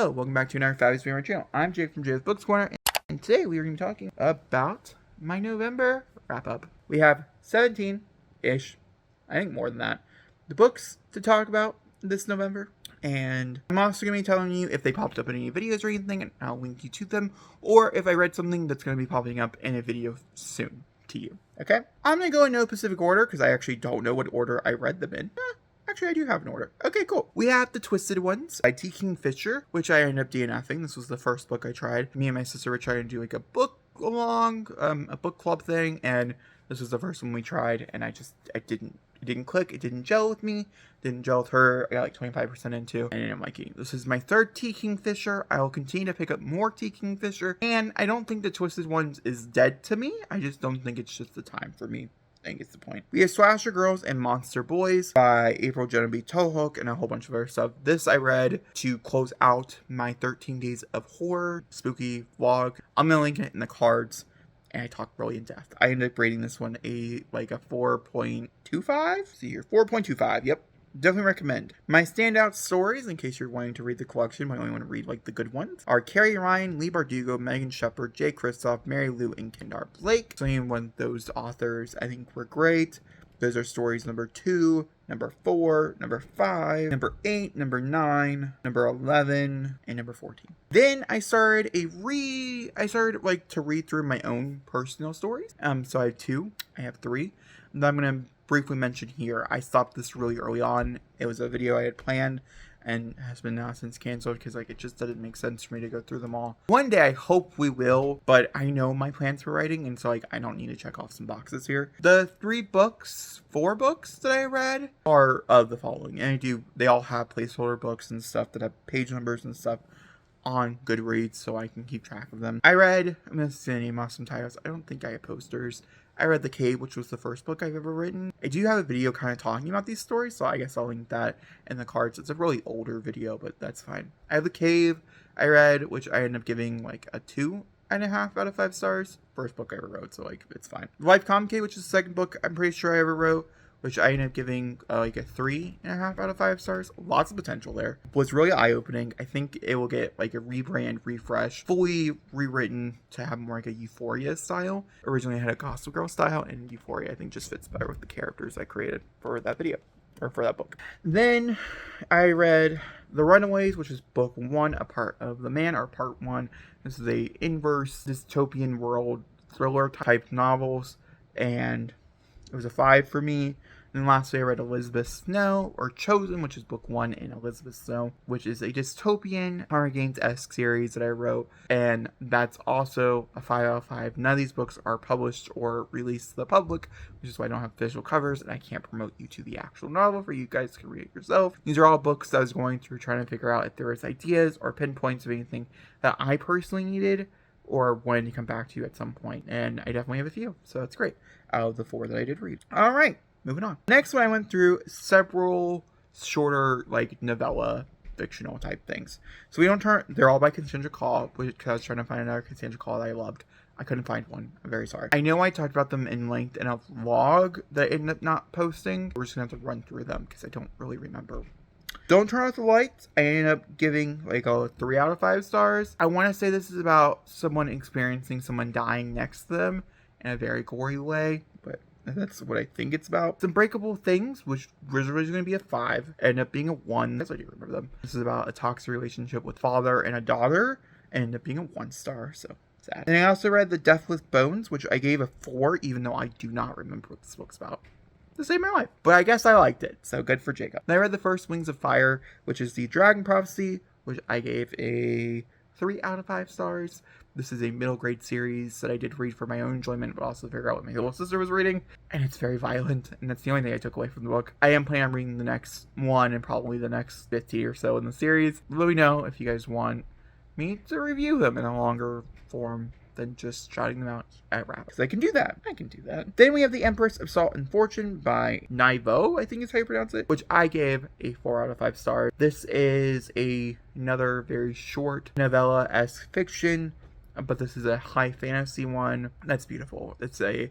Hello, welcome back to another fabulous video on our channel. I'm Jake from Jay's Books Corner, and today we are going to be talking about my November wrap-up. We have 17-ish, I think more than that, the books to talk about this November. And I'm also going to be telling you if they popped up in any videos or anything, and I'll link you to them, or if I read something that's going to be popping up in a video soon to you, okay? I'm going to go in no specific order, because I actually don't know what order I read them in. Actually, I do have an order. Okay, cool. We have The Twisted Ones by T. Kingfisher, which I ended up DNFing. This was the first book I tried. Me and my sister were trying to do like a book along, a book club thing, and this was the first one we tried, and it didn't click. It didn't gel with me. Didn't gel with her. I got like 25% into, and I'm like, this is my third T. Kingfisher. I will continue to pick up more T. Kingfisher, and I don't think The Twisted Ones is dead to me. I just don't think it's just the time for me. I think it's the point. We have Slasher Girls and Monster Boys by April Genevieve Tohook and a whole bunch of other stuff. This I read to close out my 13 Days of Horror spooky vlog. I'm going to link it in the cards, and I talk really in depth. I ended up rating this one a 4.25? See here, 4.25, yep. Definitely recommend. My standout stories, in case you're wanting to read the collection, but only want to read like the good ones, are Carrie Ryan, Lee Bardugo, Megan Shepard, Jay Kristoff, Mary Lou, and Kendar Blake. So any one of those authors I think were great. Those are stories number 2, number 4, number 5, number 8, number 9, number 11, and number 14. Then I started to read through my own personal stories. So I have 2. I have 3 that I'm gonna briefly mention here. I stopped this really early on. It was a video I had planned and has been now since canceled because it just didn't make sense for me to go through them all. One day I hope we will, but I know my plans for writing, and so I don't need to check off some boxes here. The 4 books that I read are of the following, and they all have placeholder books and stuff that have page numbers and stuff on Goodreads so I can keep track of them. I'm going to name off some titles. I don't think I have posters. I read The Cave, which was the first book I've ever written. I do have a video kind of talking about these stories, so I guess I'll link that in the cards. It's a really older video, but that's fine. I have The Cave I read, which I ended up giving a 2.5 out of 5 stars. First book I ever wrote, so it's fine. Life Complicated, which is the second book I'm pretty sure I ever wrote, which I ended up giving a 3.5 out of 5 stars. Lots of potential there. Was really eye-opening. I think it will get a rebrand, refresh, fully rewritten to have more a Euphoria style. Originally I had a Gossip Girl style, and Euphoria I think just fits better with the characters I created for that video, or for that book. Then I read The Runaways, which is book 1, A Part of the Man, or part 1. This is a inverse dystopian world thriller type novels, and it was a 5 for me. And then lastly, I read Elizabeth Snow, or Chosen, which is book 1 in Elizabeth Snow, which is a dystopian Hunger Games-esque series that I wrote, and that's also a 5 out of 5. None of these books are published or released to the public, which is why I don't have visual covers, and I can't promote you to the actual novel for you guys to read it yourself. These are all books that I was going through trying to figure out if there was ideas or pinpoints of anything that I personally needed or wanted to come back to at some point, and I definitely have a few, so that's great, out of the 4 that I did read. Alright, moving on. Next one, I went through several shorter, novella, fictional type things. So they're all by Cassandra Claw, because I was trying to find another Cassandra Claw that I loved. I couldn't find one. I'm very sorry. I know I talked about them in length in a vlog that I ended up not posting. We're just gonna have to run through them, because I don't really remember. Don't Turn Off the Lights, I ended up giving a 3 out of 5 stars. I want to say this is about someone experiencing someone dying next to them in a very gory way, but that's what I think it's about. Some Breakable Things, which was originally going to be a 5, ended up being a 1. That's what I do remember them. This is about a toxic relationship with father and a daughter, and ended up being a 1 star, so sad. And I also read The Deathless Bones, which I gave a 4, even though I do not remember what this book's about. To save my life, but I guess I liked it, so good for Jacob. Then I read The First Wings of Fire, which is the Dragon Prophecy, which I gave a 3 out of 5 stars. This is a middle grade series that I did read for my own enjoyment, but also to figure out what my little sister was reading, and it's very violent, and that's the only thing I took away from the book. I am planning on reading the next one and probably the next 50 or so in the series. Let me know if you guys want me to review them in a longer form than just shouting them out at rap. Because I can do that. Then we have The Empress of Salt and Fortune by Naivo, I think is how you pronounce it, which I gave a 4 out of 5 stars. This is another very short novella-esque fiction, but this is a high fantasy one. That's beautiful. It's a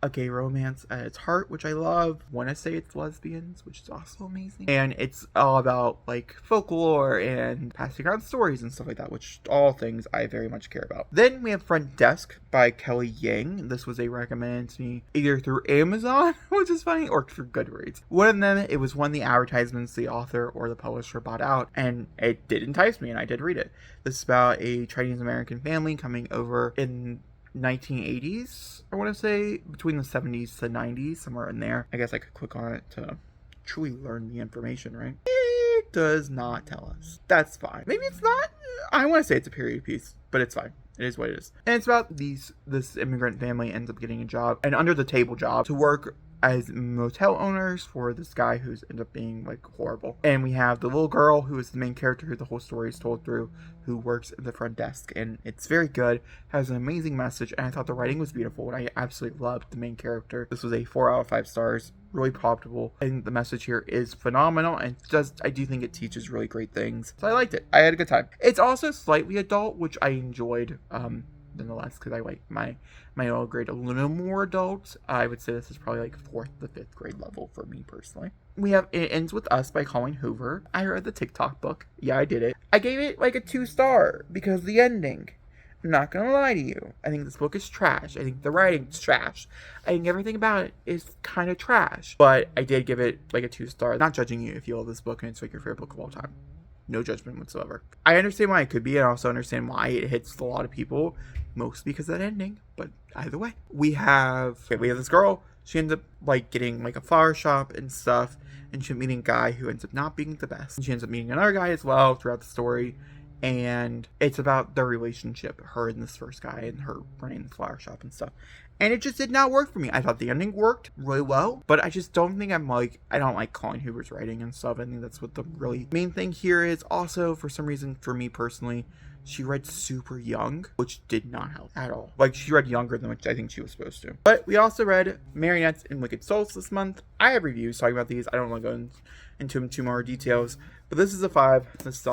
a gay romance at its heart, which I love. Want to say it's lesbians, which is also amazing. And it's all about like folklore and passing on stories and stuff like that, which all things I very much care about. Then we have Front Desk by Kelly Yang. This was a recommended to me either through Amazon, which is funny, or through Goodreads. One of them, it was one of the advertisements the author or the publisher bought out, and it did entice me, and I did read it. This is about a Chinese American family coming over in 1980s, I want to say, between the 70s to 90s, somewhere in there. I guess I could click on it to truly learn the information, right? It does not tell us. That's fine. Maybe it's not. I want to say it's a period piece, but it's fine. It is what it is. And it's about this immigrant family ends up getting a job, an under the table job, to work as motel owners for this guy who's ended up being like horrible. And we have the little girl who is the main character who the whole story is told through, who works at the front desk, and it's very good, has an amazing message, and I thought the writing was beautiful, and I absolutely loved the main character. This was a 4 out of 5 stars, really profitable, and the message here is phenomenal, and I do think it teaches really great things, so I liked it. I had a good time. It's also slightly adult, which I enjoyed, nonetheless, because I like my middle grade a little more adult. I would say this is probably like 4th to 5th grade level for me personally. We have It Ends With Us by Colleen Hoover. I read the TikTok book. Yeah, I did it. I gave it like a 2-star because of the ending. I'm not gonna lie to you. I think this book is trash. I think the writing's trash. I think everything about it is kind of trash. But I did give it like a 2-star. Not judging you if you love this book and it's like your favorite book of all time. No judgment whatsoever. I understand why it could be, and I also understand why it hits a lot of people, mostly because of that ending. But either way, we have this girl. She ends up like getting like a flower shop and stuff, and she's meeting a guy who ends up not being the best. And she ends up meeting another guy as well throughout the story, and it's about their relationship, her and this first guy, and her running the flower shop and stuff. And it just did not work for me. I thought the ending worked really well, but I just don't think I don't like Colleen Hoover's writing and stuff. I think that's what the really main thing here is. Also, for some reason, for me personally, she read super young, which did not help at all. Like, she read younger than what I think she was supposed to. But we also read Marionettes and Wicked Souls this month. I have reviews talking about these. I don't want to go into too more details, but this is a 5. This is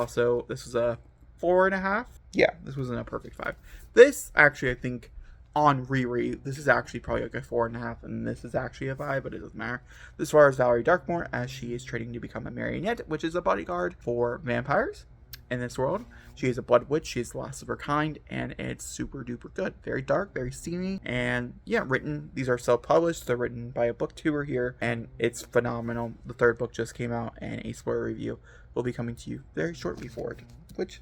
a 4.5. Yeah, this wasn't a perfect 5. This, actually, I think, on reread, this is actually probably like a 4.5, and this is actually a 5, but it doesn't matter. This stars Valerie Darkmore as she is training to become a marionette, which is a bodyguard for vampires in this world. She is a blood witch. She is the last of her kind, and it's super duper good. Very dark, very steamy, and yeah, these are self-published. They're written by a booktuber here, and it's phenomenal. The 3rd book just came out, and a spoiler review will be coming to you very shortly for it, which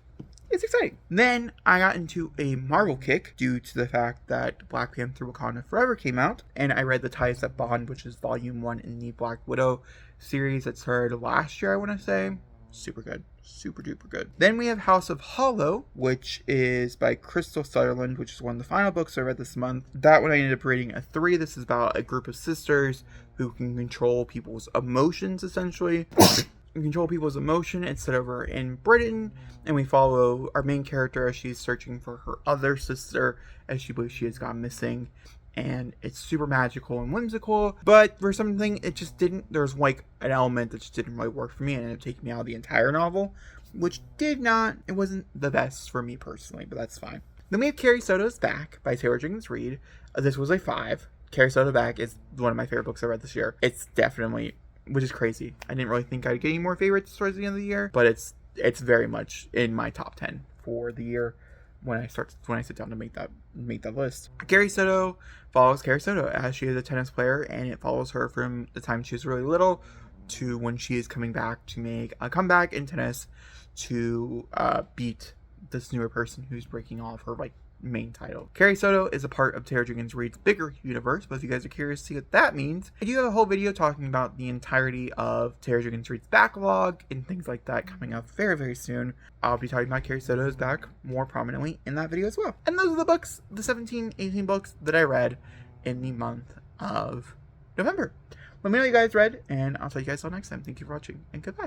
it's exciting. Then I got into a Marvel kick due to the fact that Black Panther Wakanda Forever came out, and I read The Ties That Bond, which is volume 1 in the Black Widow series that started last year, I want to say. Super good. Super duper good. Then we have House of Hollow, which is by Crystal Sutherland, which is one of the final books I read this month. That one I ended up rating a 3. This is about a group of sisters who can control people's emotions, essentially. Control people's emotion. It's over in Britain, and we follow our main character as she's searching for her other sister, as she believes she has gone missing. And it's super magical and whimsical, but for something it just didn't, there's like an element that just didn't really work for me, and it ended up taking me out of the entire novel, which it wasn't the best for me personally, but that's fine. Then we have Carrie Soto's Back by Taylor Jenkins Reid. This was a 5. Carrie Soto Back is one of my favorite books I read this year. It's definitely, which is crazy. I didn't really think I'd get any more favorites towards the end of the year, but it's very much in my top 10 for the year when I sit down to make that list. Carrie Soto follows Carrie Soto as she is a tennis player, and it follows her from the time she was really little to when she is coming back to make a comeback in tennis to beat this newer person who's breaking off her main title. Carrie Soto is a part of Taylor Jenkins Reid's bigger universe, but if you guys are curious to see what that means, I do have a whole video talking about the entirety of Taylor Jenkins Reid's backlog and things like that coming up very, very soon. I'll be talking about Carrie Soto's Back more prominently in that video as well. And those are the books, the 18 books that I read in the month of November. Let me know what you guys read, and I'll tell you guys all next time. Thank you for watching, and goodbye.